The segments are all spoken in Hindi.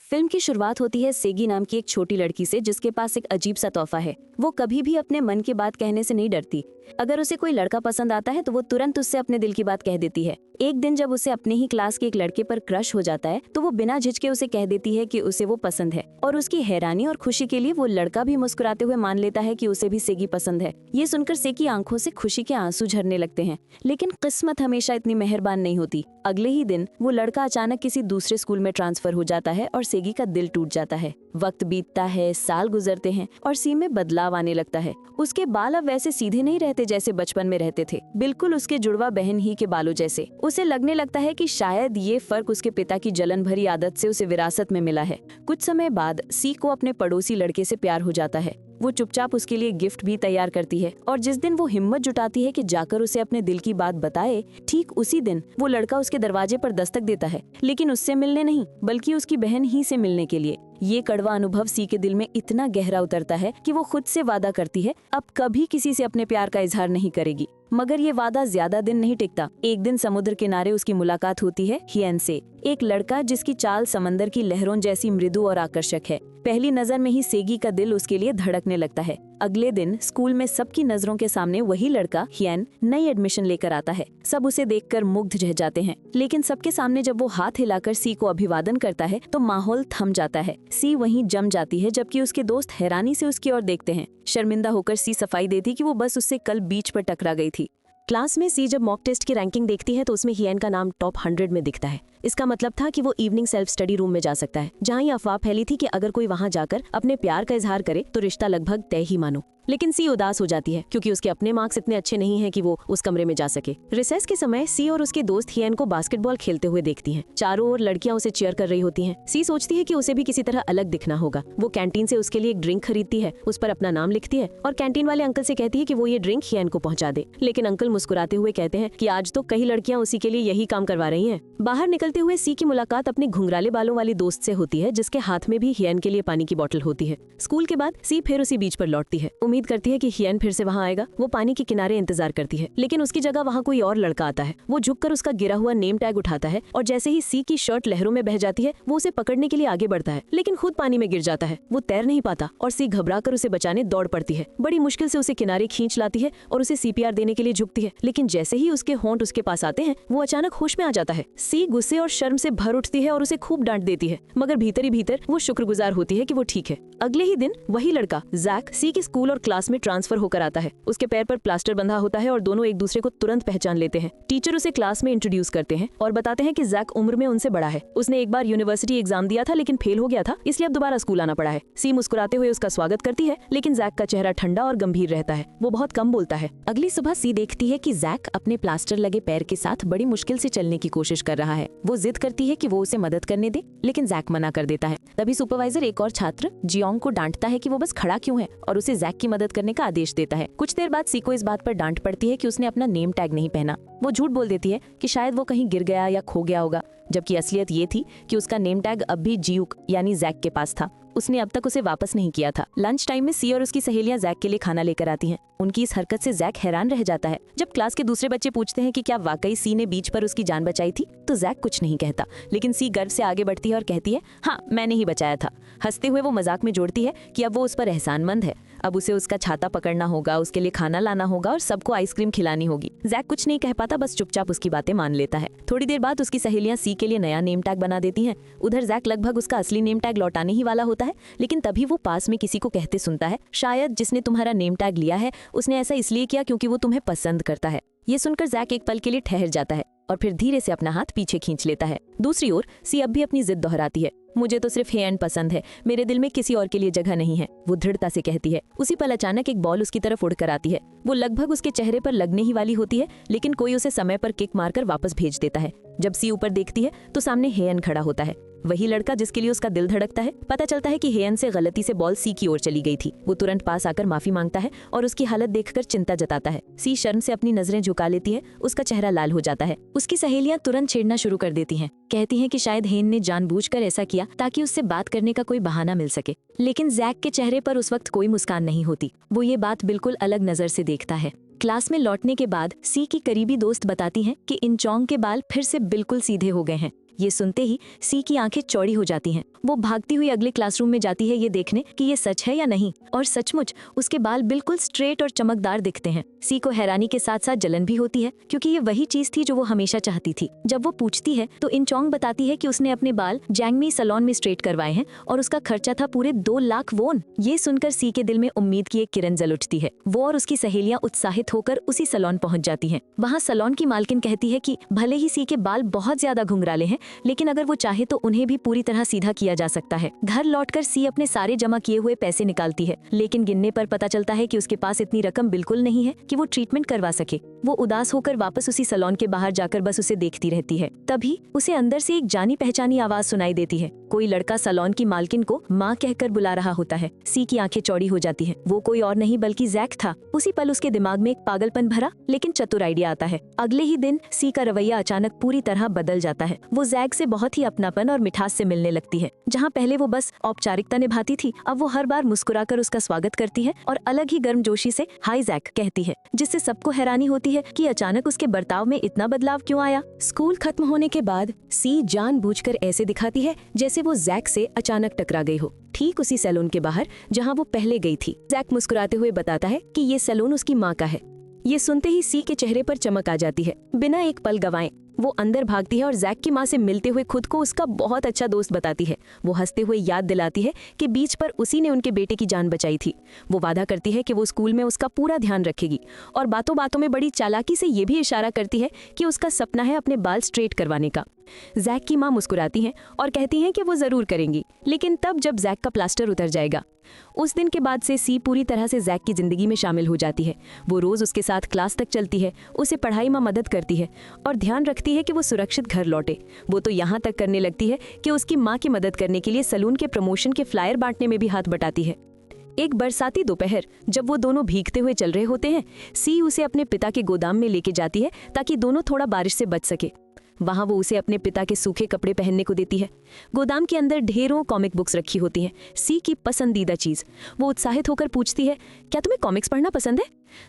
फिल्म की शुरुआत होती है सेगी नाम की एक छोटी लड़की से जिसके पास एक अजीब सा तोहफा है। वो कभी भी अपने मन की बात कहने से नहीं डरती। अगर उसे कोई लड़का पसंद आता है तो वो तुरंत उससे अपने दिल की बात कह देती है। एक दिन जब उसे अपने ही क्लास के एक लड़के पर क्रश हो जाता है तो वो बिना झिझके उसे कह देती है कि उसे वो पसंद है, और उसकी हैरानी और खुशी के लिए वो लड़का भी मुस्कुराते हुए मान लेता है कि उसे भी सेगी पसंद है। ये सुनकर सेगी आंखों से खुशी के आंसू झरने लगते हैं। लेकिन किस्मत हमेशा इतनी मेहरबान नहीं होती। अगले ही दिन वो लड़का अचानक किसी दूसरे स्कूल में ट्रांसफर हो जाता है और सेगी का दिल टूट जाता है। वक्त बीतता है, साल गुजरते हैं और सी में बदलाव आने लगता है। उसके बाल अब वैसे सीधे नहीं रहते जैसे बचपन में रहते थे, बिल्कुल उसके जुड़वा बहन ही के बालों जैसे। उसे लगने लगता है कि शायद ये फर्क उसके पिता की जलन भरी आदत से उसे विरासत में मिला है। कुछ समय बाद सी को अपने पड़ोसी लड़के से प्यार हो जाता है। वो चुपचाप उसके लिए गिफ्ट भी तैयार करती है और जिस दिन वो हिम्मत जुटाती है कि जाकर उसे अपने दिल की बात बताए, ठीक उसी दिन वो लड़का उसके दरवाजे पर दस्तक देता है, लेकिन उससे मिलने नहीं बल्कि उसकी बहन ही से मिलने के लिए। ये कड़वा अनुभव सी के दिल में इतना गहरा उतरता है कि वो खुद से वादा करती है अब कभी किसी से अपने प्यार का इजहार नहीं करेगी। मगर ये वादा ज्यादा दिन नहीं टिकता। एक दिन समुद्र किनारे उसकी मुलाकात होती है हियन से, एक लड़का जिसकी चाल समंदर की लहरों जैसी मृदु और आकर्षक है। पहली नजर में ही सेगी का दिल उसके लिए धड़कने लगता है। अगले दिन स्कूल में सबकी नजरों के सामने वही लड़का हियन नई एडमिशन लेकर आता है। सब उसे देखकर मुग्ध रह जाते हैं, लेकिन सबके सामने जब वो हाथ हिलाकर सी को अभिवादन करता है तो माहौल थम जाता है। सी वहीं जम जाती है जबकि उसके दोस्त हैरानी से उसकी ओर देखते हैं। शर्मिंदा होकर सी सफाई देती कि वो बस उससे कल बीच पर टकरा गई थी। क्लास में सी जब मॉक टेस्ट की रैंकिंग देखती है तो उसमें हियन का नाम टॉप 100 में दिखता है। इसका मतलब था कि वो इवनिंग सेल्फ स्टडी रूम में जा सकता है, जहां ये अफवाह फैली थी कि अगर कोई वहां जाकर अपने प्यार का इजहार करे तो रिश्ता लगभग तय ही मानो। लेकिन सी उदास हो जाती है क्योंकि उसके अपने मार्क्स इतने अच्छे नहीं हैं कि वो उस कमरे में जा सके। रिसेस के समय सी और उसके दोस्त हियन को बास्केटबॉल खेलते हुए देखती हैं। चारों ओर लड़कियां उसे चीयर कर रही होती हैं। सी सोचती है कि उसे भी किसी तरह अलग दिखना होगा। वो कैंटीन से उसके लिए एक ड्रिंक खरीदती है, उस पर अपना नाम लिखती है और कैंटीन वाले अंकल से कहती है कि वो ये ड्रिंक हियन को पहुंचा दे। लेकिन अंकल मुस्कुराते हुए कहते हैं कि आज तो कई लड़कियां उसी के लिए यही काम करवा रही हैं। बाहर निकलते हुए सी की मुलाकात अपने घुंघराले बालों वाली दोस्त से होती है, जिसके हाथ में भी हियन के लिए पानी की बोतल होती है। स्कूल के बाद सी फिर उसी बीच पर लौटती है। उम्मीद करती है कि हियन फिर से वहाँ आएगा। वो पानी के किनारे इंतजार करती है, लेकिन उसकी जगह वहाँ कोई और लड़का आता है। वो झुककर उसका गिरा हुआ नेम टैग उठाता है और जैसे ही सी की शर्ट लहरों में बह जाती है वो उसे पकड़ने के लिए आगे बढ़ता है, लेकिन खुद पानी में गिर जाता है। वो तैर नहीं पाता और सी घबराकर उसे बचाने दौड़ पड़ती है। बड़ी मुश्किल से उसे किनारे खींच लाती है और उसे सीपीआर देने के लिए झुकती है, लेकिन जैसे ही उसके होंठ उसके पास आते हैं वो अचानक होश में आ जाता है। सी गुस्से और शर्म से भर उठती है और उसे खूब डांट देती है, मगर भीतर ही भीतर वो शुक्रगुजार होती है कि वो ठीक है। अगले ही दिन वही लड़का जैक सी के स्कूल और क्लास में ट्रांसफर होकर आता है। उसके पैर पर प्लास्टर बंधा होता है और दोनों एक दूसरे को तुरंत पहचान लेते हैं। टीचर उसे क्लास में इंट्रोड्यूस करते हैं और बताते हैं कि जैक उम्र में उनसे बड़ा है। उसने एक बार यूनिवर्सिटी एग्जाम दिया था लेकिन फेल हो गया था, इसलिए अब दोबारा स्कूल आना पड़ा है। सी मुस्कुराते हुए उसका स्वागत करती है, लेकिन जैक का चेहरा ठंडा और गंभीर रहता है। वो बहुत कम बोलता है। अगली सुबह सी देखती है कि जैक अपने प्लास्टर लगे पैर के साथ बड़ी मुश्किल से चलने की कोशिश कर रहा है। वो जिद करती है कि वो उसे मदद करने दे, लेकिन जैक मना कर देता है। तभी सुपरवाइजर एक और छात्र जियोंग को डांटता है कि वो बस खड़ा क्यों है और उसे जैक की मदद करने का आदेश देता है। कुछ देर बाद सी को इस बात पर डांट पड़ती है कि उसने अपना नेम टैग नहीं पहना। वो झूठ बोल देती है कि शायद वो कहीं गिर गया या खो गया होगा, जबकि असलियत ये थी कि उसका नेम टैग अब भी जियूक यानी जैक के पास था। उसने अब तक उसे वापस नहीं किया था। लंच टाइम में सी और उसकी सहेलियां जैक के लिए खाना लेकर आती हैं। उनकी इस हरकत से जैक हैरान रह जाता है। जब क्लास के दूसरे बच्चे पूछते हैं कि क्या वाकई सी ने बीच पर उसकी जान बचाई थी, तो जैक कुछ नहीं कहता, लेकिन सी गर्व से आगे बढ़ती है और कहती है, हाँ मैंने ही बचाया था। हंसते हुए वो मजाक में जोड़ती है कि अब वो उस पर एहसानमंद है। अब उसे उसका छाता पकड़ना होगा, उसके लिए खाना लाना होगा और सबको आइसक्रीम खिलानी होगी। जैक कुछ नहीं कह पाता, बस चुपचाप उसकी बातें मान लेता है। थोड़ी देर बाद उसकी सहेलियां सी के लिए नया नेम टैग बना देती हैं। उधर जैक लगभग उसका असली नेम टैग लौटाने ही वाला होता है, लेकिन तभी वो पास में किसी को कहते सुनता है, शायद जिसने तुम्हारा नेम टैग लिया है उसने ऐसा इसलिए किया क्योंकि वो तुम्हें पसंद करता है। ये सुनकर जैक एक पल के लिए ठहर जाता है और फिर धीरे से अपना हाथ पीछे खींच लेता है। दूसरी ओर सी अब भी अपनी जिद दोहराती है। मुझे तो सिर्फ हियन पसंद है, मेरे दिल में किसी और के लिए जगह नहीं है, वो दृढ़ता से कहती है। उसी पल अचानक एक बॉल उसकी तरफ उड़कर आती है। वो लगभग उसके चेहरे पर लगने ही वाली होती है, लेकिन कोई उसे समय पर किक मारकर वापस भेज देता है। जब सी ऊपर देखती है तो सामने हियन खड़ा होता है, वही लड़का जिसके लिए उसका दिल धड़कता है। पता चलता है कि हियन से गलती से बॉल सी की ओर चली गई थी। वो तुरंत पास आकर माफी मांगता है और उसकी हालत देखकर चिंता जताता है। सी शर्म से अपनी नजरें झुका लेती है, उसका चेहरा लाल हो जाता है। उसकी सहेलियां तुरंत छेड़ना शुरू कर देती हैं, कहती हैं कि शायद हियन ने जानबूझकर ऐसा किया ताकि उससे बात करने का कोई बहाना मिल सके। लेकिन जैक के चेहरे पर उस वक्त कोई मुस्कान नहीं होती। वो ये बात बिल्कुल अलग नजर से देखता है। क्लास में लौटने के बाद सी की करीबी दोस्त बताती हैं कि इंचोंग के बाल फिर से बिल्कुल सीधे हो गए हैं। ये सुनते ही सी की आंखें चौड़ी हो जाती हैं। वो भागती हुई अगले क्लासरूम में जाती है ये देखने कि ये सच है या नहीं, और सचमुच उसके बाल बिल्कुल स्ट्रेट और चमकदार दिखते हैं। सी को हैरानी के साथ साथ जलन भी होती है, क्योंकि ये वही चीज थी जो वो हमेशा चाहती थी। जब वो पूछती है तो इंचोंग बताती है कि उसने अपने बाल जैंगमी सैलून में स्ट्रेट करवाए हैं और उसका खर्चा था पूरे 2 लाख वोन। ये सुनकर सी के दिल में उम्मीद की एक किरण जल उठती है। वो और उसकी सहेलियां उत्साहित होकर उसी सैलून पहुंच जाती हैं। वहाँ सैलून की मालकिन कहती है कि भले ही सी के बाल बहुत ज्यादा घुंघराले हैं, लेकिन अगर वो चाहे तो उन्हें भी पूरी तरह सीधा किया जा सकता है। घर लौटकर सी अपने सारे जमा किए हुए पैसे निकालती है, लेकिन गिनने पर पता चलता है कि उसके पास इतनी रकम बिल्कुल नहीं है कि वो ट्रीटमेंट करवा सके। वो उदास होकर वापस उसी सैलून के बाहर जाकर बस उसे देखती रहती है। तभी उसे अंदर से एक जानी पहचानी आवाज सुनाई देती है। कोई लड़का सैलून की मालकिन को माँ कहकर बुला रहा होता है। सी की आंखें चौड़ी हो जाती हैं। वो कोई और नहीं बल्कि जैक था। उसी पल उसके दिमाग में एक पागलपन भरा लेकिन चतुर आइडिया आता है। अगले ही दिन सी का रवैया अचानक पूरी तरह बदल जाता है। वो जैक से बहुत ही अपनापन और मिठास से मिलने लगती है। जहाँ पहले वो बस औपचारिकता निभाती थी, अब वो हर बार मुस्कुराकर उसका स्वागत करती है और अलग ही गर्मजोशी से हाय जैक कहती है, जिससे सबको हैरानी होती है कि अचानक उसके बर्ताव में इतना बदलाव क्यों आया। स्कूल खत्म होने के बाद सी जानबूझकर ऐसे दिखाती है जैसे वो जैक से अचानक टकरा गई हो, ठीक उसी सैलून के बाहर जहाँ वो पहले गई थी। जैक मुस्कुराते हुए बताता है कि ये सैलून उसकी माँ का है। ये सुनते ही सी के चेहरे पर चमक आ जाती है। बिना एक पल गवाए वो अंदर भागती है और जैक की माँ से मिलते हुए खुद को उसका बहुत अच्छा दोस्त बताती है। वो हंसते हुए याद दिलाती है कि बीच पर उसी ने उनके बेटे की जान बचाई थी। वो वादा करती है कि वो स्कूल में उसका पूरा ध्यान रखेगी और बातों बातों में बड़ी चालाकी से ये भी इशारा करती है कि उसका सपना है अपने बाल स्ट्रेट करवाने का। जैक की माँ मुस्कुराती हैं और कहती हैं कि वो जरूर करेंगी, लेकिन तब जब जैक का प्लास्टर उतर जाएगा। उस दिन के बाद से सी पूरी तरह से जैक की जिंदगी में शामिल हो जाती है। वो रोज उसके साथ क्लास तक चलती है, उसे पढ़ाई में मदद करती है और ध्यान रखती है कि वो सुरक्षित घर लौटे। वो तो यहाँ तक करने लगती है कि उसकी माँ की मदद करने के लिए सैलून के प्रमोशन के फ्लायर बांटने में भी हाथ बटाती है। एक बरसाती दोपहर जब वो दोनों भीगते हुए चल रहे होते हैं, सी उसे अपने पिता के गोदाम में लेके जाती है ताकि दोनों थोड़ा बारिश से बच सके। वहाँ वो उसे अपने पिता के सूखे कपड़े पहनने को देती है। गोदाम के अंदर ढेरों कॉमिक बुक्स रखी होती हैं, सी की पसंदीदा चीज। वो उत्साहित होकर पूछती है, क्या तुम्हें कॉमिक्स पढ़ना पसंद है?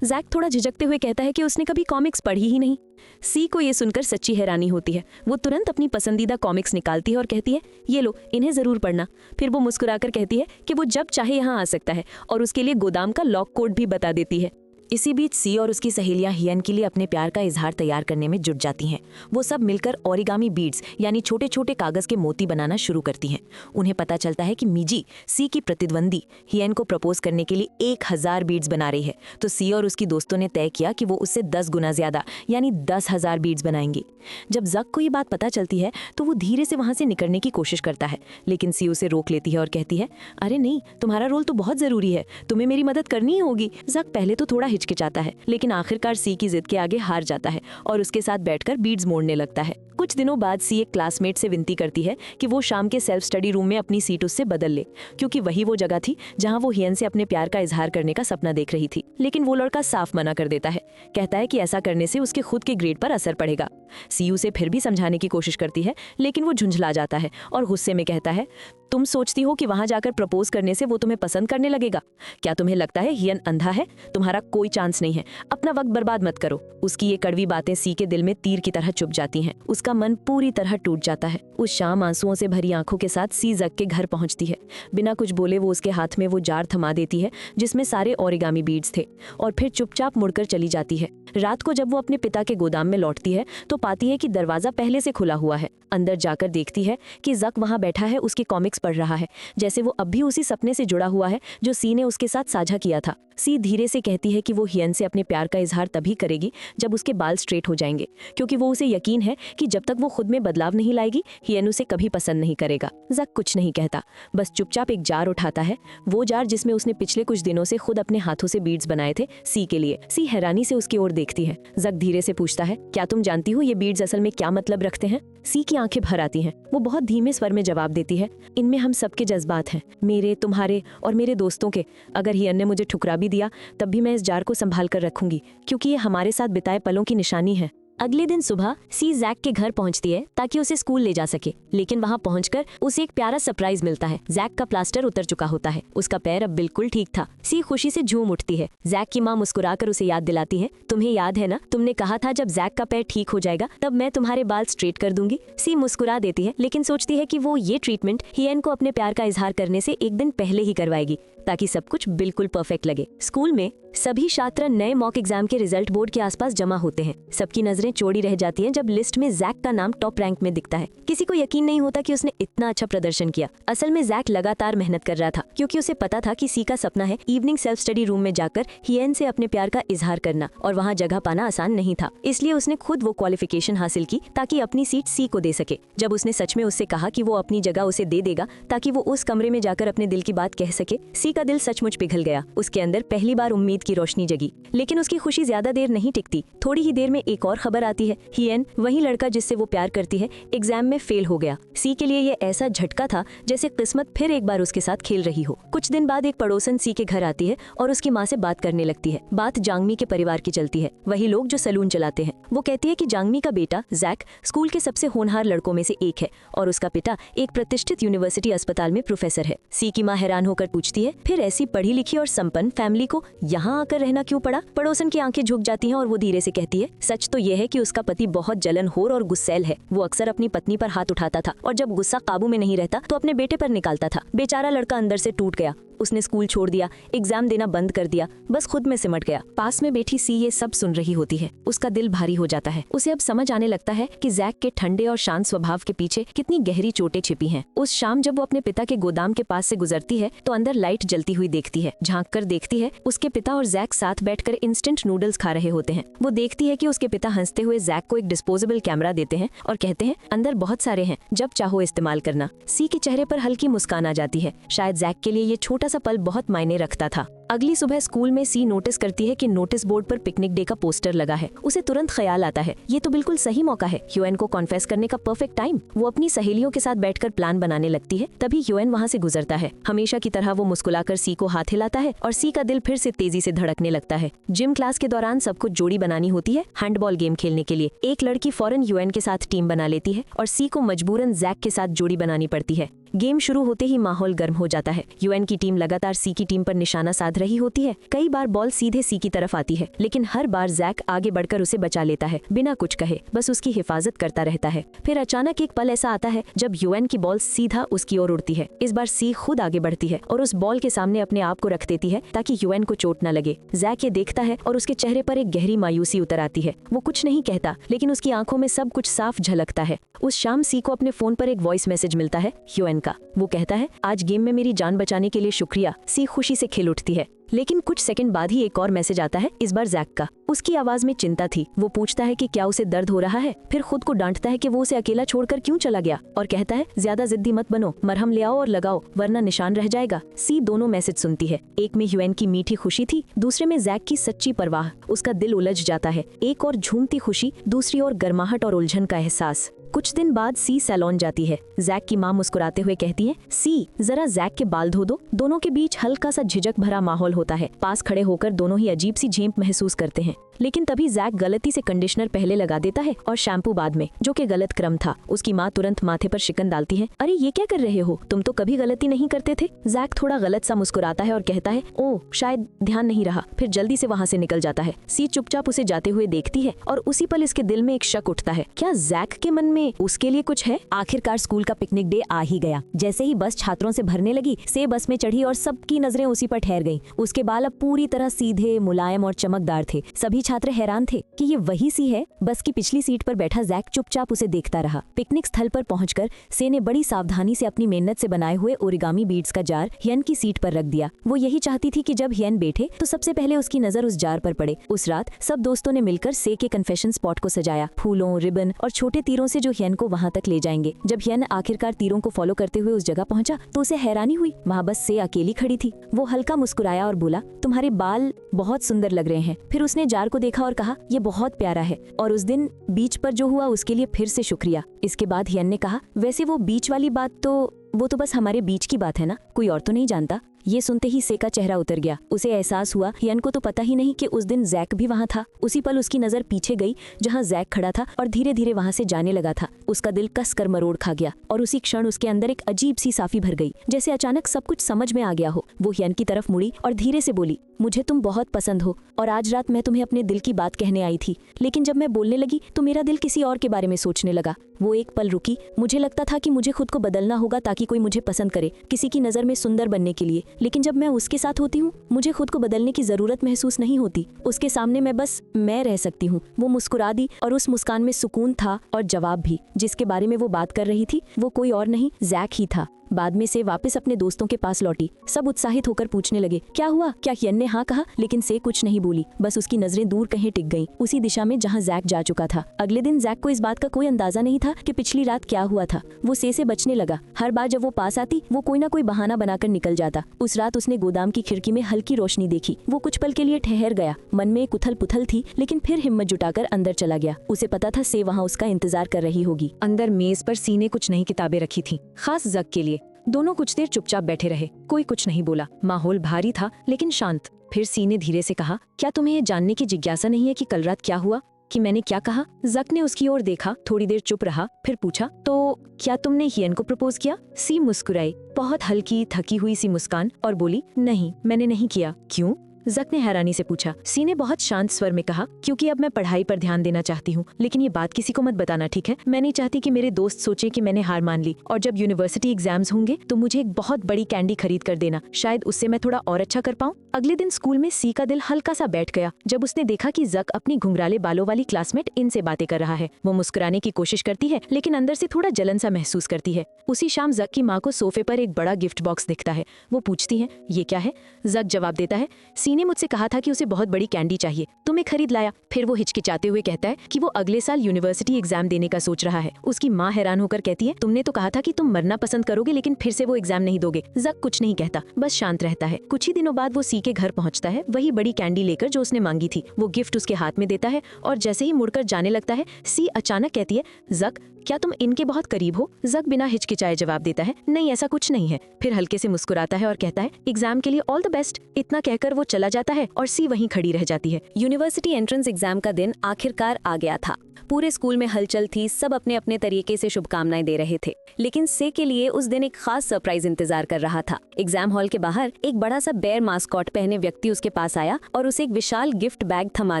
जैक थोड़ा झिझकते हुए कहता है कि उसने कभी कॉमिक्स पढ़ी ही नहीं। सी को ये सुनकर सच्ची हैरानी होती है। वो तुरंत अपनी पसंदीदा कॉमिक्स निकालती है और कहती है, ये लो, इन्हें जरूर पढ़ना। फिर वो मुस्कुराकर कहती है कि वो जब चाहे यहाँ आ सकता है और उसके लिए गोदाम का लॉक कोड भी बता देती है। इसी बीच सी और उसकी सहेलियां हियन के लिए अपने प्यार का इजहार तैयार करने में जुट जाती हैं। वो सब मिलकर ओरिगामी बीड्स यानी छोटे छोटे कागज के मोती बनाना शुरू करती हैं। उन्हें पता चलता है कि मीजी सी की प्रतिद्वंदी हियन को प्रपोज करने के लिए 1000 बीड्स बना रही है, तो सी और उसकी दोस्तों ने तय किया कि वो उससे 10 गुना ज्यादा यानी 10,000 बीड्स बनाएंगी। जब जक को ये बात पता चलती है तो वो धीरे से वहां से निकलने की कोशिश करता है, लेकिन सी उसे रोक लेती है और कहती है, अरे नहीं, तुम्हारा रोल तो बहुत जरूरी है, तुम्हें मेरी मदद करनी ही होगी। जक पहले तो थोड़ा हिचकिचाता है, लेकिन आखिरकार सी की जिद के आगे हार जाता है और उसके साथ बैठकर बीड्स मोड़ने लगता है। कुछ दिनों बाद सी एक क्लासमेट से विनती करती है कि वो शाम के सेल्फ स्टडी रूम में अपनी सीट उससे बदल ले, क्योंकि वही वो जगह थी जहां वो हियन से अपने प्यार का इजहार करने का सपना देख रही थी। लेकिन वो लड़का साफ मना कर देता है, कहता है कि ऐसा करने से उसके खुद के ग्रेड पर असर पड़ेगा। सी उसे फिर भी समझाने की कोशिश करती है, लेकिन वो झुंझला जाता है और गुस्से में कहता है, तुम सोचती हो कि वहां जाकर प्रपोज करने से वो तुम्हें पसंद करने लगेगा? क्या तुम्हें लगता है हियन अंधा है? तुम्हारा कोई चांस नहीं है, अपना वक्त बर्बाद मत करो। उसकी ये कड़वी बातें सी के दिल में तीर की तरह चुभ जाती हैं। उसका मन पूरी तरह टूट जाता है। उस शाम आंसुओं से भरी आंखों के साथ सी जक के घर पहुंचती है। बिना कुछ बोले वो उसके हाथ में वो जार थमा देती है जिसमें सारे ओरिगामी बीड्स थे, और फिर चुपचाप मुड़कर चली जाती है। रात को जब वो अपने पिता के गोदाम में लौटती है तो पाती है कि दरवाजा पहले से खुला हुआ है। अंदर जाकर देखती है कि जक वहां बैठा है, उसके कॉमिक्स पढ़ रहा है, जैसे वो अब भी उसी सपने से जुड़ा हुआ है जो सी ने उसके साथ साझा किया था। सी धीरे से कहती है कि वो हियन से अपने प्यार का इजहार तभी करेगी जब उसके बाल स्ट्रेट हो जाएंगे, क्योंकि वो उसे यकीन है कि जब तक वो खुद में बदलाव नहीं लाएगी हियन उसे कभी पसंद नहीं करेगा। जक कुछ नहीं कहता, बस चुपचाप एक जार उठाता है, वो जार जिसमें उसने पिछले कुछ दिनों से खुद अपने हाथों से बीड्स बनाए थे सी के लिए। सी हैरानी से उसकी ओर देखती है। जक धीरे से पूछता है, क्या तुम जानती हो ये बीड्स असल में क्या मतलब रखते हैं? सी की आंखें भर आती हैं। वो बहुत धीमे स्वर में जवाब देती है, इनमें हम सबके जज्बात हैं, मेरे, तुम्हारे और मेरे दोस्तों के। अगर हियन ने मुझे ठुकरा भी दिया तब भी मैं इस जार को संभाल कर रखूंगी, क्योंकि ये हमारे साथ बिताए पलों की निशानी है। अगले दिन सुबह सी जैक के घर पहुंचती है ताकि उसे स्कूल ले जा सके, लेकिन वहां पहुंचकर उसे एक प्यारा सरप्राइज मिलता है। जैक का प्लास्टर उतर चुका होता है, उसका पैर अब बिल्कुल ठीक था। सी खुशी से झूम उठती है। जैक की माँ मुस्कुराकर उसे याद दिलाती है, तुम्हें याद है ना, तुमने कहा था जब जैक का पैर ठीक हो जाएगा तब मैं तुम्हारे बाल स्ट्रेट कर दूंगी। सी मुस्कुरा देती है, लेकिन सोचती है कि वो ये ट्रीटमेंट हियन को अपने प्यार का इजहार करने से एक दिन पहले ही करवाएगी ताकि सब कुछ बिल्कुल परफेक्ट लगे। स्कूल में सभी छात्र नए मॉक एग्जाम के रिजल्ट बोर्ड के आसपास जमा होते हैं। सबकी नजरें चौड़ी रह जाती हैं जब लिस्ट में जैक का नाम टॉप रैंक में दिखता है। किसी को यकीन नहीं होता कि उसने इतना अच्छा प्रदर्शन किया। असल में जैक लगातार मेहनत कर रहा था, क्योंकि उसे पता था कि सी का सपना है इवनिंग सेल्फ स्टडी रूम में जाकर हियन से अपने प्यार का इजहार करना, और वहाँ जगह पाना आसान नहीं था। इसलिए उसने खुद वो क्वालिफिकेशन हासिल की ताकि अपनी सीट सी को दे सके। जब उसने सच में उससे कहा कि वो अपनी जगह उसे दे देगा ताकि वो उस कमरे में जाकर अपने दिल की बात कह सके, सी का दिल सचमुच पिघल गया। उसके अंदर पहली बार उम्मीद की रोशनी जगी। लेकिन उसकी खुशी ज्यादा देर नहीं टिकती। थोड़ी ही देर में एक और खबर आती है। हियन, वही लड़का जिससे वो प्यार करती है, एग्जाम में फेल हो गया। सी के लिए ये ऐसा झटका था जैसे किस्मत फिर एक बार उसके साथ खेल रही हो। कुछ दिन बाद एक पड़ोसन सी के घर आती है और उसकी माँ से बात करने लगती है। बात जांगमी के परिवार की चलती है, वही लोग जो सैलून चलाते हैं। वो कहती है कि जांगमी का बेटा जैक स्कूल के सबसे होनहार लड़कों में से एक है और उसका पिता एक प्रतिष्ठित यूनिवर्सिटी अस्पताल में प्रोफेसर है। सी की माँ हैरान होकर पूछती है, फिर ऐसी पढ़ी लिखी और संपन्न फैमिली को यहाँ आकर रहना क्यों पड़ा? पड़ोसन की आंखें झुक जाती हैं और वो धीरे से कहती है, सच तो यह है कि उसका पति बहुत जलनखोर और गुस्सैल है। वो अक्सर अपनी पत्नी पर हाथ उठाता था और जब गुस्सा काबू में नहीं रहता तो अपने बेटे पर निकालता था। बेचारा लड़का अंदर से टूट गया। उसने स्कूल छोड़ दिया, एग्जाम देना बंद कर दिया, बस खुद में सिमट गया। पास में बैठी सी ये सब सुन रही होती है। उसका दिल भारी हो जाता है। उसे अब समझ आने लगता है कि जैक के ठंडे और शांत स्वभाव के पीछे कितनी गहरी चोटें छिपी हैं। उस शाम जब वो अपने पिता के गोदाम के पास से गुजरती है तो अंदर लाइट जलती हुई देखती है। झांक कर देखती है, उसके पिता और जैक साथ बैठकर इंस्टेंट नूडल्स खा रहे होते हैं। वो देखती है कि उसके पिता हंसते हुए जैक को एक डिस्पोजेबल कैमरा देते हैं और कहते हैं, अंदर बहुत सारे हैं, जब चाहो इस्तेमाल करना। सी के चेहरे पर हल्की मुस्कान आ जाती है। शायद जैक के लिए ये छोटा सा पल बहुत मायने रखता था। अगली सुबह स्कूल में सी नोटिस करती है कि नोटिस बोर्ड पर पिकनिक डे का पोस्टर लगा है। उसे तुरंत ख्याल आता है, ये तो बिल्कुल सही मौका है, ह्यूएन को कॉन्फेस करने का परफेक्ट टाइम। वो अपनी सहेलियों के साथ बैठकर प्लान बनाने लगती है। तभी ह्यूएन वहाँ से गुजरता है। हमेशा की तरह वो मुस्कुराकर सी को हाथ हिलाता है और सी का दिल फिर से तेजी से धड़कने लगता है। जिम क्लास के दौरान सबको जोड़ी बनानी होती है हैंडबॉल गेम खेलने के लिए। एक लड़की फौरन ह्यूएन के साथ टीम बना लेती है और सी को मजबूरन जैक के साथ जोड़ी बनानी पड़ती है। गेम शुरू होते ही माहौल गर्म हो जाता है। ह्यूएन की टीम लगातार सी की टीम पर निशाना साध रही होती है। कई बार बॉल सीधे सी की तरफ आती है, लेकिन हर बार जैक आगे बढ़कर उसे बचा लेता है, बिना कुछ कहे, बस उसकी हिफाजत करता रहता है। फिर अचानक एक पल ऐसा आता है जब ह्यूएन की बॉल सीधा उसकी ओर उड़ती है। इस बार सी खुद आगे बढ़ती है और उस बॉल के सामने अपने आप को रख देती है ताकि ह्यूएन को चोट न लगे। जैक ये देखता है और उसके चेहरे पर एक गहरी मायूसी उतर आती है। वो कुछ नहीं कहता, लेकिन उसकी आंखों में सब कुछ साफ झलकता है। उस शाम सी को अपने फोन पर एक वॉइस मैसेज मिलता है ह्यूएन का। वो कहता है, आज गेम में मेरी जान बचाने के लिए शुक्रिया। सी खुशी से खिल उठती है। लेकिन कुछ सेकंड बाद ही एक और मैसेज आता है, इस बार जैक का। उसकी आवाज में चिंता थी। वो पूछता है कि क्या उसे दर्द हो रहा है, फिर खुद को डांटता है कि वो उसे अकेला छोड़कर क्यों चला गया और कहता है, ज्यादा जिद्दी मत बनो, मरहम ले आओ और लगाओ, वरना निशान रह जाएगा। सी दोनों मैसेज सुनती है। एक में ह्यूएन की मीठी खुशी थी, दूसरे में जैक की सच्ची परवाह। उसका दिल उलझ जाता है। एक और झूमती खुशी, दूसरी ओर गर्माहट और उलझन का एहसास। कुछ दिन बाद सी सैलून जाती है। जैक की माँ मुस्कुराते हुए कहती है, सी जरा जैक के बाल धो दो। दोनों के बीच हल्का सा झिझक भरा माहौल होता है। पास खड़े होकर दोनों ही अजीब सी झेंप महसूस करते हैं। लेकिन तभी जैक गलती से कंडीशनर पहले लगा देता है और शैम्पू बाद में, जो कि गलत क्रम था। उसकी माँ तुरंत माथे पर शिकन डालती है, अरे ये क्या कर रहे हो, तुम तो कभी गलती नहीं करते थे। जैक थोड़ा गलत सा मुस्कुराता है और कहता है, ओह शायद ध्यान नहीं रहा, फिर जल्दी से वहाँ से निकल जाता है। सी चुपचाप उसे जाते हुए देखती है और उसी पल इसके दिल में एक शक उठता है, क्या जैक के मन में उसके लिए कुछ है। आखिरकार स्कूल का पिकनिक डे आ ही गया। जैसे ही बस छात्रों से भरने लगी, से बस में चढ़ी और सबकी नजरें उसी पर ठहर गईं। उसके बाल अब पूरी तरह सीधे, मुलायम और चमकदार थे। सभी छात्र हैरान थे कि ये वही सी है। बस की पिछली सीट पर बैठा जैक चुपचाप उसे देखता रहा। पिकनिक स्थल पर पहुंचकर से ने बड़ी सावधानी से अपनी मेहनत से बनाए हुए ओरिगामी बीड्स का जार हियन की सीट पर रख दिया। वो यही चाहती थी कि जब हियन बैठे तो सबसे पहले उसकी नजर उस जार पर पड़े। उस रात सब दोस्तों ने मिलकर से के कन्फेशन स्पॉट को सजाया, फूलों, रिबन और छोटे तीरों से जो हियन को वहां तक ले जाएंगे। जब हियन आखिरकार तीरों को फॉलो करते हुए उस जगह पहुंचा तो उसे हैरानी हुई, वहाँ बस से अकेली खड़ी थी। वो हल्का मुस्कुराया और बोला, तुम्हारे बाल बहुत सुंदर लग रहे हैं। फिर उसने जार को देखा और कहा, ये बहुत प्यारा है और उस दिन बीच पर जो हुआ उसके लिए फिर से शुक्रिया। इसके बाद हियन ने कहा, वैसे वो बीच वाली बात तो वो तो बस हमारे बीच की बात है ना, कोई और तो नहीं जानता। ये सुनते ही से का चेहरा उतर गया। उसे एहसास हुआ हियन को तो पता ही नहीं कि उस दिन जैक भी वहाँ था। उसी पल उसकी नजर पीछे गई जहाँ जैक खड़ा था और धीरे धीरे वहाँ से जाने लगा था। उसका दिल कस कर मरोड़ खा गया और उसी क्षण उसके अंदर एक अजीब सी साफी भर गई, जैसे अचानक सब कुछ समझ में आ गया हो। वो हियन की तरफ मुड़ी और धीरे से बोली, मुझे तुम बहुत पसंद हो और आज रात मैं तुम्हें अपने दिल की बात कहने आई थी, लेकिन जब मैं बोलने लगी तो मेरा दिल किसी और के बारे में सोचने लगा। वो एक पल रुकी। मुझे लगता था कि मुझे खुद को बदलना होगा ताकि कोई मुझे पसंद करे, किसी की नज़र में सुंदर बनने के लिए, लेकिन जब मैं उसके साथ होती हूँ मुझे खुद को बदलने की ज़रूरत महसूस नहीं होती। उसके सामने मैं बस मैं रह सकती हूँ। वो मुस्कुरा दी और उस मुस्कान में सुकून था और जवाब भी। जिसके बारे में वो बात कर रही थी वो कोई और नहीं, जैक ही था। बाद में से वापस अपने दोस्तों के पास लौटी। सब उत्साहित होकर पूछने लगे, क्या हुआ, क्या हियन ने हाँ कहा? लेकिन से कुछ नहीं बोली, बस उसकी नजरें दूर कहीं टिक गईं, उसी दिशा में जहाँ जैक जा चुका था। अगले दिन जैक को इस बात का कोई अंदाजा नहीं था कि पिछली रात क्या हुआ था। वो से बचने लगा। हर बार जब वो पास आती वो कोई ना कोई बहाना बनाकर निकल जाता। उस रात उसने गोदाम की खिड़की में हल्की रोशनी देखी। वो कुछ पल के लिए ठहर गया। मन में एक उथल पुथल थी, लेकिन फिर हिम्मत जुटाकर अंदर चला गया। उसे पता था से वहाँ उसका इंतजार कर रही होगी। अंदर मेज पर सी ने कुछ नई किताबें रखी थी, खास जग के लिए। दोनों कुछ देर चुपचाप बैठे रहे। कोई कुछ नहीं बोला। माहौल भारी था लेकिन शांत। फिर सी ने धीरे से कहा, क्या तुम्हें ये जानने की जिज्ञासा नहीं है कि कल रात क्या हुआ, कि मैंने क्या कहा? जक ने उसकी ओर देखा, थोड़ी देर चुप रहा, फिर पूछा, तो क्या तुमने हियन को प्रपोज किया? सी मुस्कुराई, बहुत हल्की थकी हुई सी मुस्कान, और बोली, नहीं मैंने नहीं किया। क्यों? जक ने हैरानी से पूछा। सी ने बहुत शांत स्वर में कहा, क्योंकि अब मैं पढ़ाई पर ध्यान देना चाहती हूँ, लेकिन ये बात किसी को मत बताना, ठीक है? मैं नहीं चाहती कि मेरे दोस्त सोचे कि मैंने हार मान ली, और जब यूनिवर्सिटी एग्जाम्स होंगे तो मुझे एक बहुत बड़ी कैंडी खरीद कर देना, शायद उससे मैं थोड़ा और अच्छा कर पाऊँ। अगले दिन स्कूल में सी का दिल हल्का सा बैठ गया जब उसने देखा कि जक अपनी घुंघराले बालों वाली क्लासमेट इनसे बातें कर रहा है। वो मुस्कुराने की कोशिश करती है लेकिन अंदर से थोड़ा जलन सा महसूस करती है। उसी शाम जक की माँ को सोफे पर एक बड़ा गिफ्ट बॉक्स दिखता है। वो पूछती है, ये क्या है? जक जवाब देता है, सी ने मुझसे कहा था कि उसे बहुत बड़ी कैंडी चाहिए, तो मैं खरीद लाया। फिर वो हिचकिचाते हुए कहता है कि वो अगले साल यूनिवर्सिटी एग्जाम देने का सोच रहा है। उसकी माँ हैरान होकर कहती है, तुमने तो कहा था कि तुम मरना पसंद करोगे लेकिन फिर से वो एग्जाम नहीं दोगे। जक कुछ नहीं कहता, बस शांत रहता है। कुछ ही दिनों बाद वो सी के घर पहुंचता है, वही बड़ी कैंडी लेकर जो उसने मांगी थी। वो गिफ्ट उसके हाथ में देता है और जैसे ही मुड़कर जाने लगता है, सी अचानक कहती है, जक क्या तुम इनके बहुत करीब हो? जक बिना हिचकिचाए जवाब देता है, नहीं ऐसा कुछ नहीं है। फिर हल्के से मुस्कुराता है और कहता है, एग्जाम के लिए ऑल द बेस्ट। इतना कहकर वो चला जाता है और सी वहीं खड़ी रह जाती है। यूनिवर्सिटी एंट्रेंस एग्जाम का दिन आखिरकार आ गया था। पूरे स्कूल में हलचल थी, सब अपने अपने तरीके से शुभकामनाएं दे रहे थे, लेकिन से के लिए उस दिन एक खास सरप्राइज इंतजार कर रहा था। एग्जाम हॉल के बाहर एक बड़ा सा बेयर मास्कॉट पहने व्यक्ति उसके पास आया और उसे एक विशाल गिफ्ट बैग थमा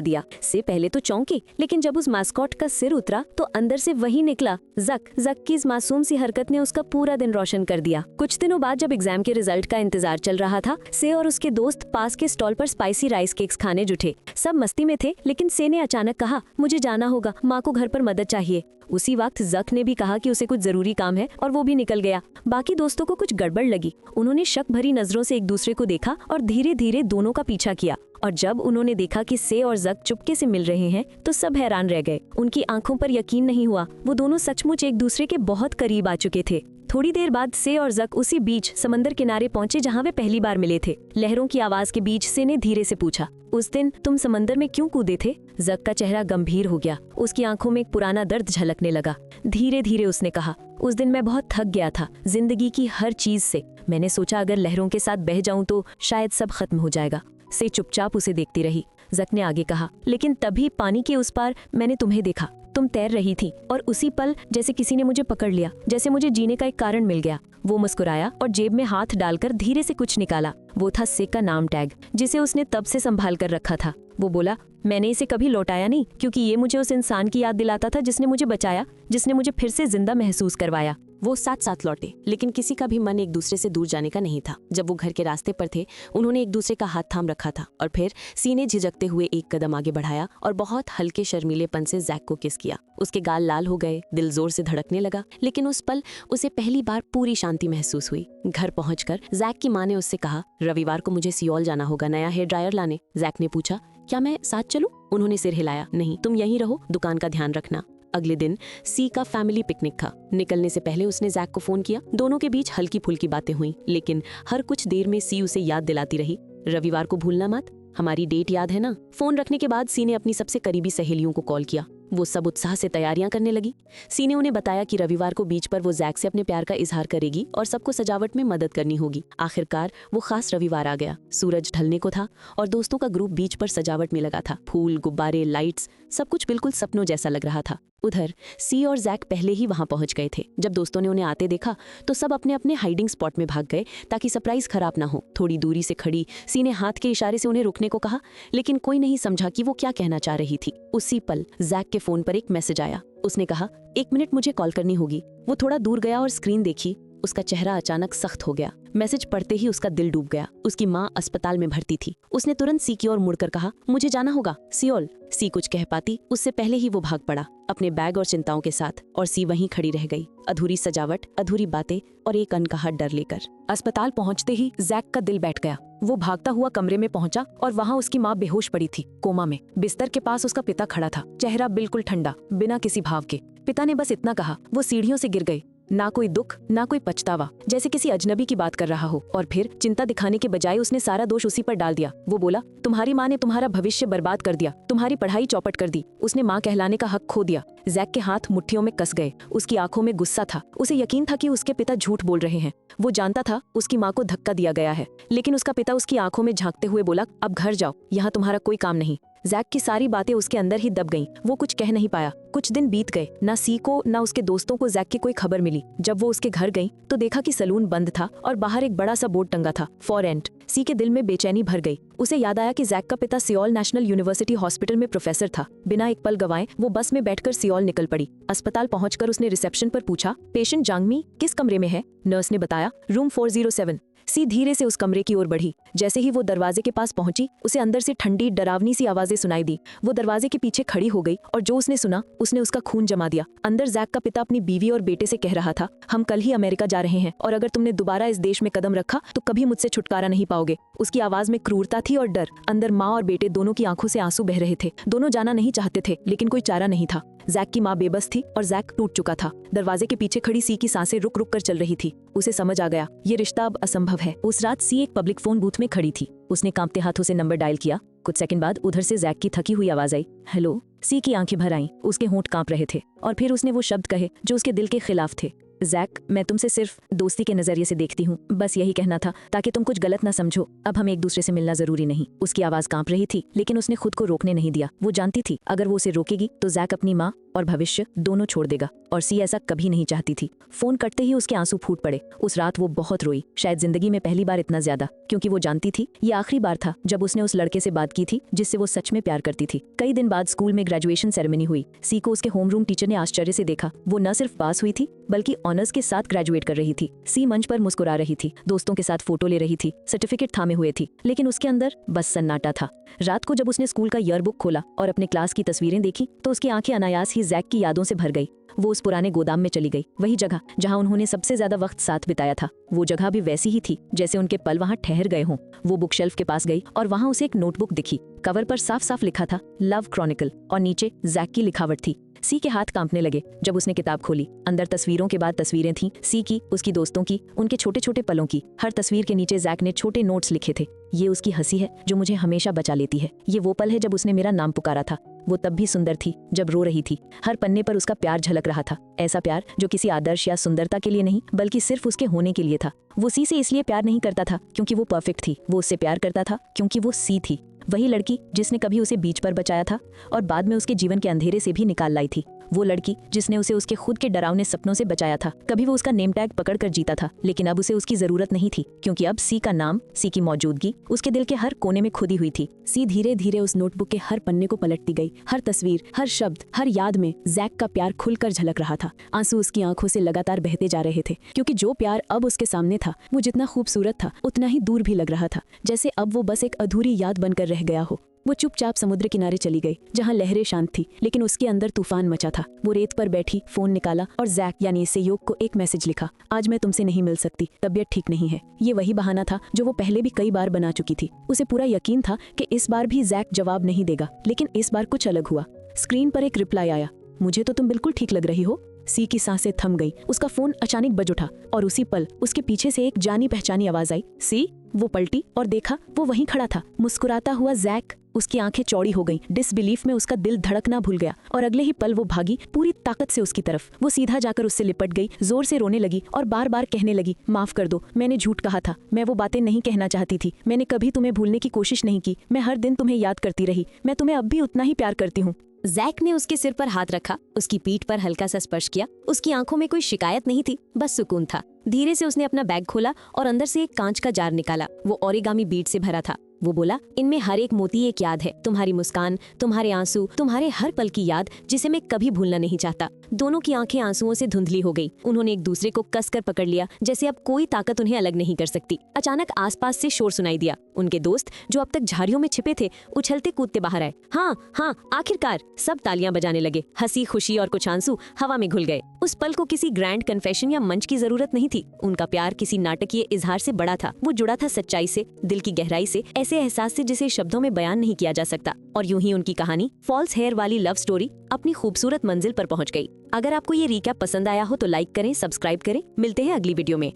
दिया। से पहले तो चौंकी, लेकिन जब उस मास्कॉट का सिर उतरा तो अंदर से वही निकला, जक की इस मासूम सी हरकत ने उसका पूरा दिन रोशन कर दिया। कुछ दिनों बाद जब एग्जाम के रिजल्ट का इंतजार चल रहा था, से और उसके दोस्त पास के स्टॉल पर स्पाइसी राइस केक्स खाने जुटे। सब मस्ती में थे, लेकिन से ने अचानक कहा, मुझे जाना होगा, माँ को घर पर मदद चाहिए। उसी वक्त जक ने भी कहा कि उसे कुछ जरूरी काम है और वो भी निकल गया। बाकी दोस्तों को कुछ गड़बड़ लगी। उन्होंने शक भरी नजरों से एक दूसरे को देखा और धीरे धीरे दोनों का पीछा किया। और जब उन्होंने देखा कि से और जक चुपके से मिल रहे हैं तो सब हैरान रह गए। उनकी आंखों पर यकीन नहीं हुआ, वो दोनों सचमुच एक दूसरे के बहुत करीब आ चुके थे। थोड़ी देर बाद से और जक उसी बीच समंदर किनारे पहुंचे जहां वे पहली बार मिले थे। लहरों की आवाज के बीच से ने धीरे से पूछा, उस दिन तुम समंदर में क्यों कूदे थे? जक का चेहरा गंभीर हो गया, उसकी आंखों में एक पुराना दर्द झलकने लगा। धीरे धीरे उसने कहा, उस दिन मैं बहुत थक गया था जिंदगी की हर चीज से। मैंने सोचा अगर लहरों के साथ बह जाऊं तो शायद सब खत्म हो जाएगा। से चुपचाप उसे देखती रही। जक ने आगे कहा, लेकिन तभी पानी के उस पार मैंने तुम्हें देखा। तुम तैर रही थी और उसी पल जैसे किसी ने मुझे पकड़ लिया, जैसे मुझे जीने का एक कारण मिल गया। वो मुस्कुराया और जेब में हाथ डालकर धीरे से कुछ निकाला। वो था से का नाम टैग, जिसे उसने तब से संभाल कर रखा था। वो बोला, मैंने इसे कभी लौटाया नहीं, क्योंकि ये मुझे उस इंसान की याद दिलाता था जिसने मुझे बचाया, जिसने मुझे फिर से जिंदा महसूस करवाया। वो साथ साथ लौटे, लेकिन किसी का भी मन एक दूसरे से दूर जाने का नहीं था। जब वो घर के रास्ते पर थे, उन्होंने एक दूसरे का हाथ थाम रखा था और फिर सीने झिझकते हुए एक कदम आगे बढ़ाया और बहुत हल्के शर्मीलेपन से जैक को किस किया। उसके गाल लाल हो गए, दिल जोर से धड़कने लगा, लेकिन उस पल उसे पहली बार पूरी शांति महसूस हुई। घर पहुंचकर जैक की माँ ने उससे कहा, रविवार को मुझे सियोल जाना होगा नया हेयर ड्रायर लाने। जैक ने पूछा, क्या मैं साथ चलूं? उन्होंने सिर हिलाया, नहीं, तुम यहीं रहो, दुकान का ध्यान रखना। अगले दिन सी का फैमिली पिकनिक था। निकलने से पहले उसने जैक को फोन किया। दोनों के बीच हल्की फुल्की बातें हुई, लेकिन हर कुछ देर में सी उसे याद दिलाती रही, रविवार को भूलना मत, हमारी डेट याद है ना? फोन रखने के बाद सी ने अपनी सबसे करीबी सहेलियों को कॉल किया। वो सब उत्साह से तैयारियां करने लगी। सी ने उन्हें बताया कि रविवार को बीच पर वो जैक से अपने प्यार का इजहार करेगी और सबको सजावट में मदद करनी होगी। आखिरकार वो खास रविवार आ गया। सूरज ढलने को था और दोस्तों का ग्रुप बीच पर सजावट में लगा था। फूल, गुब्बारे, लाइट्स, सब कुछ बिल्कुल सपनों जैसा लग रहा था। उधर सी और जैक पहले ही वहां पहुंच गए थे। जब दोस्तों ने उन्हें आते देखा तो सब अपने अपने हाइडिंग स्पॉट में भाग गए ताकि सरप्राइज खराब ना हो। थोड़ी दूरी से खड़ी सी ने हाथ के इशारे से उन्हें रुकने को कहा, लेकिन कोई नहीं समझा कि वो क्या कहना चाह रही थी। उसी पल जैक के फोन पर एक मैसेज आया। उसने कहा, 1 मिनट मुझे कॉल करनी होगी। वो थोड़ा दूर गया और स्क्रीन देखी। उसका चेहरा अचानक सख्त हो गया। मैसेज पढ़ते ही उसका दिल डूब गया। उसकी माँ अस्पताल में भर्ती थी। उसने तुरंत सी की ओर मुड़कर कहा, मुझे जाना होगा सियोल। सी कुछ कह पाती उससे पहले ही वो भाग पड़ा अपने बैग और चिंताओं के साथ, और सी वहीं खड़ी रह गई, अधूरी सजावट, अधूरी बातें और एक अनकहा डर लेकर। अस्पताल पहुंचते ही जैक का दिल बैठ गया। वो भागता हुआ कमरे में पहुंचा और वहां उसकी माँ बेहोश पड़ी थी, कोमा में। बिस्तर के पास उसका पिता खड़ा था, चेहरा बिल्कुल ठंडा, बिना किसी भाव के। पिता ने बस इतना कहा, वो सीढ़ियों से गिर गई। ना कोई दुख, ना कोई पछतावा, जैसे किसी अजनबी की बात कर रहा हो। और फिर चिंता दिखाने के बजाय उसने सारा दोष उसी पर डाल दिया। वो बोला, तुम्हारी माँ ने तुम्हारा भविष्य बर्बाद कर दिया, तुम्हारी पढ़ाई चौपट कर दी। उसने माँ कहलाने का हक खो दिया। जैक के हाथ मुट्ठियों में कस गए। उसकी आंखों में गुस्सा था। उसे यकीन था कि उसके पिता झूठ बोल रहे हैं। वो जानता था उसकी माँ को धक्का दिया गया है, लेकिन उसका पिता उसकी आंखों में झांकते हुए बोला, अब घर जाओ, यहाँ तुम्हारा कोई काम नहीं। जैक की सारी बातें उसके अंदर ही दब गईं। वो कुछ कह नहीं पाया। कुछ दिन बीत गए। ना सी को ना उसके दोस्तों को जैक की कोई खबर मिली। जब वो उसके घर गई तो देखा कि सलून बंद था और बाहर एक बड़ा सा बोर्ड टंगा था, फॉर रेंट। सी के दिल में बेचैनी भर गई। उसे याद आया कि जैक का पिता सियोल नेशनल यूनिवर्सिटी हॉस्पिटल में प्रोफेसर था। बिना एक पल गवाए वो बस में बैठकर सियोल निकल पड़ी। अस्पताल पहुंचकर उसने रिसेप्शन पर पूछा, पेशेंट जांगमी किस कमरे में है? नर्स ने बताया, रूम 407। सी धीरे से उस कमरे की ओर बढ़ी। जैसे ही वो दरवाजे के पास पहुंची, उसे अंदर से ठंडी डरावनी सी आवाजें सुनाई दी। वो दरवाजे के पीछे खड़ी हो गई और जो उसने सुना उसने उसका खून जमा दिया। अंदर जैक का पिता अपनी बीवी और बेटे से कह रहा था, हम कल ही अमेरिका जा रहे हैं और अगर तुमने दोबारा इस देश में कदम रखा तो कभी मुझसे छुटकारा नहीं पाओगे। उसकी आवाज में क्रूरता थी और डर। अंदर माँ और बेटे दोनों की आंखों से आंसू बह रहे थे। दोनों जाना नहीं चाहते थे, लेकिन कोई चारा नहीं था। जैक की माँ बेबस थी और जैक टूट चुका था। दरवाजे के पीछे खड़ी सी की सांसें रुक रुक कर चल रही थी। उसे समझ आ गया, ये रिश्ता अब असंभव है। उस रात सी एक पब्लिक फोन बूथ में खड़ी थी। उसने कांपते हाथों से नंबर डायल किया। कुछ सेकंड बाद उधर से जैक की थकी हुई आवाज आई, हेलो। सी की आंखें भर आईं। उसके होंठ कांप रहे थे और फिर उसने वो शब्द कहे जो उसके दिल के खिलाफ थे, जैक, मैं तुमसे सिर्फ दोस्ती के नजरिए से देखती हूँ, बस यही कहना था ताकि तुम कुछ गलत ना समझो। अब हम एक दूसरे से मिलना जरूरी नहीं। उसकी आवाज कांप रही थी, लेकिन उसने खुद को रोकने नहीं दिया। वो जानती थी अगर वो उसे रोकेगी तो जैक अपनी माँ और भविष्य दोनों छोड़ देगा, और सी ऐसा कभी नहीं चाहती थी। फोन कटते ही उसके आंसू फूट पड़े। उस रात वो बहुत रोई, शायद जिंदगी में पहली बार इतना ज्यादा, क्योंकि वो जानती थी ये आखिरी बार था जब उसने उस लड़के से बात की थी जिससे वो सच में प्यार करती थी। कई दिन बाद स्कूल में ग्रेजुएशन सेरेमनी हुई। सी को उसके होमरूम टीचर ने आश्चर्य से देखा। वो न सिर्फ पास हुई थी बल्कि ऑनर्स के साथ ग्रेजुएट कर रही थी। सी मंच पर मुस्कुरा रही थी, दोस्तों के साथ फोटो ले रही थी, सर्टिफिकेट थामे हुए थी, लेकिन उसके अंदर बस सन्नाटा था। रात को जब उसने स्कूल का ईयरबुक खोला और अपने क्लास की तस्वीरें देखी तो उसकी आंखें अनायास ही जैक की यादों से भर गई। वो उस पुराने गोदाम में चली गई, वही जगह जहां उन्होंने सबसे ज्यादा वक्त साथ बिताया था। वो जगह भी वैसी ही थी जैसे उनके पल वहां ठहर गए हों। वो बुक शेल्फ के पास गई और वहां उसे एक नोटबुक दिखी। कवर पर साफ साफ लिखा था लव क्रॉनिकल और नीचे जैक की लिखावट थी। सी के हाथ कांपने लगे जब उसने किताब खोली। अंदर तस्वीरों के बाद तस्वीरें थीं, सी की, उसकी दोस्तों की, उनके छोटे छोटे पलों की। हर तस्वीर के नीचे जैक ने छोटे नोट्स लिखे थे, ये उसकी हंसी है जो मुझे हमेशा बचा लेती है। ये वो पल है जब उसने मेरा नाम पुकारा था। वो तब भी सुंदर थी जब रो रही थी। हर पन्ने पर उसका प्यार झलक रहा था, ऐसा प्यार जो किसी आदर्श या सुंदरता के लिए नहीं बल्कि सिर्फ उसके होने के लिए था। वो सी से इसलिए प्यार नहीं करता था क्योंकि वो परफेक्ट थी, वो उससे प्यार करता था क्योंकि वो सी थी, वही लड़की जिसने कभी उसे बीच पर बचाया था और बाद में उसके जीवन के अंधेरे से भी निकाल लाई थी। वो लड़की जिसने उसे उसके खुद के डरावने सपनों से बचाया था। कभी वो उसका नेम टैग पकड़ कर जीता था, लेकिन अब उसे उसकी जरूरत नहीं थी क्योंकि अब सी का नाम, सी की मौजूदगी उसके दिल के हर कोने में खुदी हुई थी। सी धीरे धीरे उस नोटबुक के हर पन्ने को पलटती गई। हर तस्वीर, हर शब्द, हर याद में जैक का प्यार खुलकर झलक रहा था। आंसू उसकी आंखों से लगातार बहते जा रहे थे क्योंकि जो प्यार अब उसके सामने था वो जितना खूबसूरत था उतना ही दूर भी लग रहा था, जैसे अब वो बस एक अधूरी याद बनकर रह गया हो। वो चुपचाप समुद्र किनारे चली गई जहां लहरें शांत थी, लेकिन उसके अंदर तूफान मचा था। वो रेत पर बैठी फोन निकाला और जैक यानी सहयोग को एक मैसेज लिखा, आज मैं तुमसे नहीं मिल सकती, तबीयत ठीक नहीं है। ये वही बहाना था जो वो पहले भी कई बार बना चुकी थी। उसे पूरा यकीन था कि इस बार भी जैक जवाब नहीं देगा, लेकिन इस बार कुछ अलग हुआ। स्क्रीन पर एक रिप्लाई आया, मुझे तो तुम बिल्कुल ठीक लग रही हो। सी की सांसें थम गई। उसका फोन अचानक बज उठा और उसी पल उसके पीछे से एक जानी पहचानी आवाज आई, सी। वो पलटी और देखा वो वहीं खड़ा था, मुस्कुराता हुआ जैक। उसकी आंखें चौड़ी हो गईं। डिसबिलीफ में उसका दिल धड़कना भूल गया और अगले ही पल वो भागी पूरी ताकत से उसकी तरफ। वो सीधा जाकर उससे लिपट गई, जोर से रोने लगी और बार बार कहने लगी, माफ कर दो, मैंने झूठ कहा था, मैं वो बातें नहीं कहना चाहती थी, मैंने कभी तुम्हें भूलने की कोशिश नहीं की, मैं हर दिन तुम्हें याद करती रही, मैं तुम्हें अब भी उतना ही प्यार करती हूँ। जैक ने उसके सिर पर हाथ रखा, उसकी पीठ पर हल्का सा स्पर्श किया। उसकी आंखों में कोई शिकायत नहीं थी, बस सुकून था। धीरे से उसने अपना बैग खोला और अंदर से एक कांच का जार निकाला। वो ओरिगामी बीड से भरा था। वो बोला, इनमें हर एक मोती एक याद है, तुम्हारी मुस्कान, तुम्हारे आंसू, तुम्हारे हर पल की याद, जिसे मैं कभी भूलना नहीं चाहता। दोनों की आंखें आंसुओं से धुंधली हो गई। उन्होंने एक दूसरे को कसकर पकड़ लिया, जैसे अब कोई ताकत उन्हें अलग नहीं कर सकती। अचानक आसपास से शोर सुनाई दिया। उनके दोस्त, जो अब तक झाड़ियों में छिपे थे, उछलते कूदते बाहर आए। हाँ हाँ, आखिरकार। सब तालियां बजाने लगे। हंसी, खुशी और कुछ आंसू हवा में घुल गए। उस पल को किसी ग्रैंड कन्फेशन या मंच की जरूरत नहीं थी। उनका प्यार किसी नाटकीय इजहार से बड़ा था। वो जुड़ा था सच्चाई से, दिल की गहराई से, ऐसे एहसास से जिसे शब्दों में बयान नहीं किया जा सकता। और यूं ही उनकी कहानी, फॉल्स हेयर वाली लव स्टोरी, अपनी खूबसूरत मंजिल पर पहुंच गई। अगर आपको ये रिकैप पसंद आया हो तो लाइक करें, सब्सक्राइब करें। मिलते हैं अगली वीडियो में।